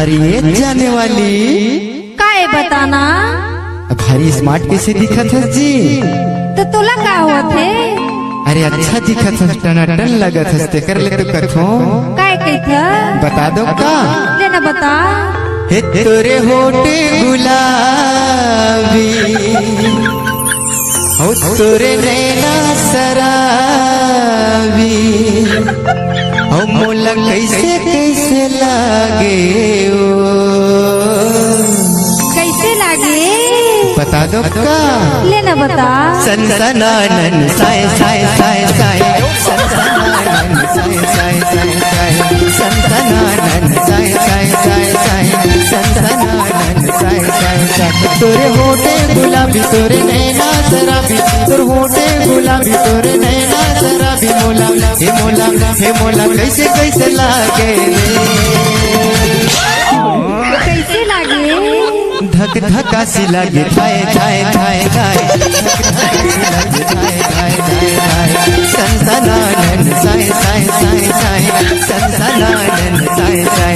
अरे जाने वाली काय बताना भारी स्मार्ट कैसे दिखत है जी? तो तोला का हुआ थे? अरे अच्छा दिखत है, टनाटन लगत है, कर ले तो कथो काय कहता बता दो का लेना बता। हे तोरे होटे गुलाबी हो तोरे नैना सराबी हो मोला कैसे कैसे लागे ओ कैसे लागे बता दो का लेना बता। सनसनानन साय साय साय साय सनसनानन साय साय साय साय सनसनानन साय साय साय साय सनसनानन साय साय साय तोरे होठे गुलाबी तोरे नैना शराबी तोरे होठे गुलाबी तोरे नैना शराबी मोला हे मोला कैसे कैसे लागे कैसे लागे धक धकासी लागे थाए थाए थाए थाए धक धकासी लागे थाए थाए थाए थाए